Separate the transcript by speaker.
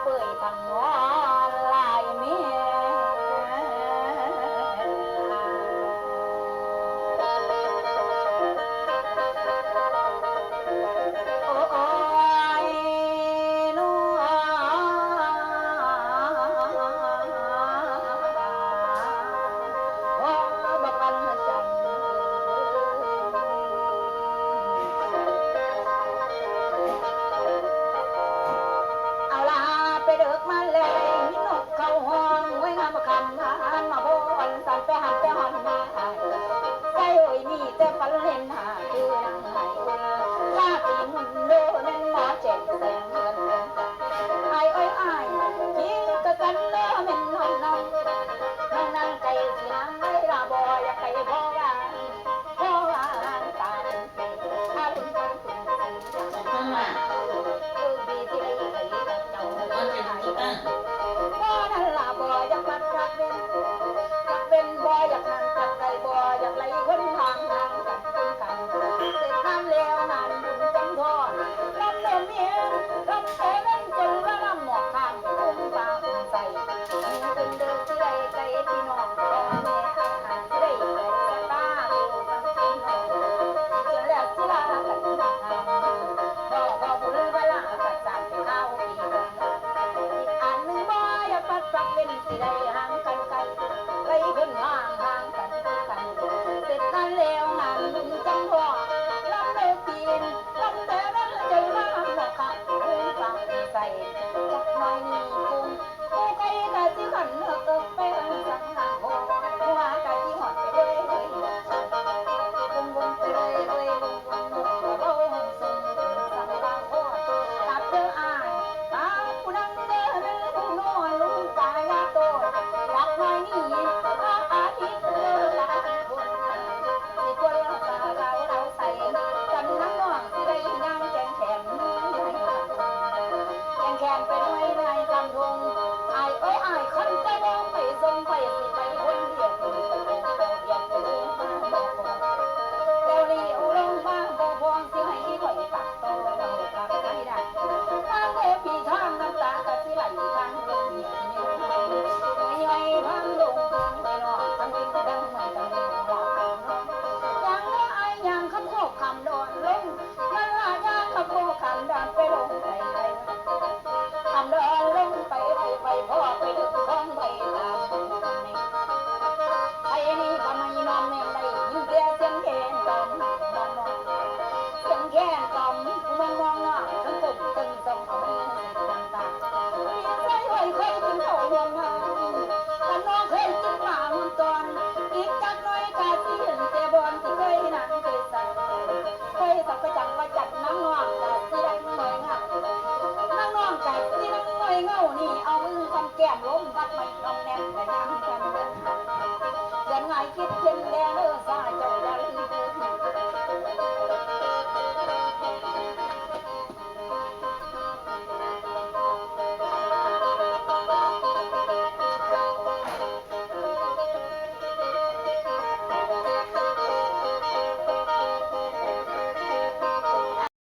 Speaker 1: เปื่อยทั้งหัวลายเมียโอ้ยนัวโอ้บักวันจันทร์เอาลาไปเด็กมาเลยมีนกเข้าห้องไว้งามคำหันมาบอนสันไปหันไปหันมาใจโอ้ยมีแต่ฝันเล่นหาคือนางไหลาตีมุนโดนั่นหมอเจ็บแสงเงินไอ้อ้อยไอ้ยิงกะกันเนาะแม่นน้องน้องน้องนั่งไก่สินางไอ้ลาบออยากไปพ่อว่าตาเป็นอาลุนปันตุนจังมาบีสิไปเจ้าพ่อนั่นลาบออยากปัดรักเป็นบออยากนั่งจับไก่บออยากไหลคนทางกันเสร็จน้ำแล้วงานบุญจังทอดลำเดิมเมียลำเต้นจนละลำหมอกข้างอุ้มฟ้าอุ้มใส่เป็นเดินที่ใดไกลพี่น้องพ่อแม่อาหารที่ใดตาดูตั้งพี่น้องจนแล้วที่ลากันบ่บุญเวลาปัดสั่งข้าวปีอีกอันหนึ่งบ่อยากปัดปักเป็นที่ใดห่างกันไกลไกลคนห่างกันเสร็จนั้นแล้วงานบุญจังทอดลำเดินปีนลำแต่นั้นเจอละหมอกข้างอุ้มฟ้าอุ้มใส่จักหน่อยนี่กูไก่กะสิขันไปสังหางโหหัวกะสิหอดไปเลยวนไปเลยวนนกกระโดงส่งสังหางโหตับเด้ออ้ายตาผู้นังเด้อผู้นอนลุงกายาโตจักหน่อยนี่อาทิตย์เด้อลาคนสิปวดตาเราใส่กันน้ำนองสิได้ย่างแกงแขนไปด้วยนายกำทงไอ้เอ้ยไอ้คันจะมองไปทรงไปสิไปคนเดียวไปโงเดียวไปลงมาบอกเดี๋ยวนี้เอาลงมาบอกพองสิให้ข่อยปักโตเรากลับไม่ได้ทางเอพี่ทางน้ำตากะสิไหลทางลงเหนียวไม่ทางลงไปนอนทางวิ่งดังเหมือนกันหลับยังละไอ้ยังคำโคกคำดอนลงนั่นละยังคำโคกคำดอนไปลงไปทำเดินลงไปพ่อไปดึกท้องไปตามไอ้นี่ก็ไม่นอนแน่ได้ยิ่งเกลียเสียงแขนตอมมองเสียงแขนตอมมองทั้งกลมทั้งสองเอามือจังตามีใจไว้เคยกินข้าวรวมมาแต่น้องเคยกินหมาหุ่นตอนอีกจักน้อยกาที่เห็นแต่บอลที่เคยนั่งเคยใส่เคยสักประจังว่าจัดน้ำนองแต่ที่ได้หน่อยงับนั่งนอนไก่ที่นั่งง่อยเงานี่เอามือคำแก้มล้มวัดไม่ลองแนมแต่น้ำกันเดินไงคิดเช่น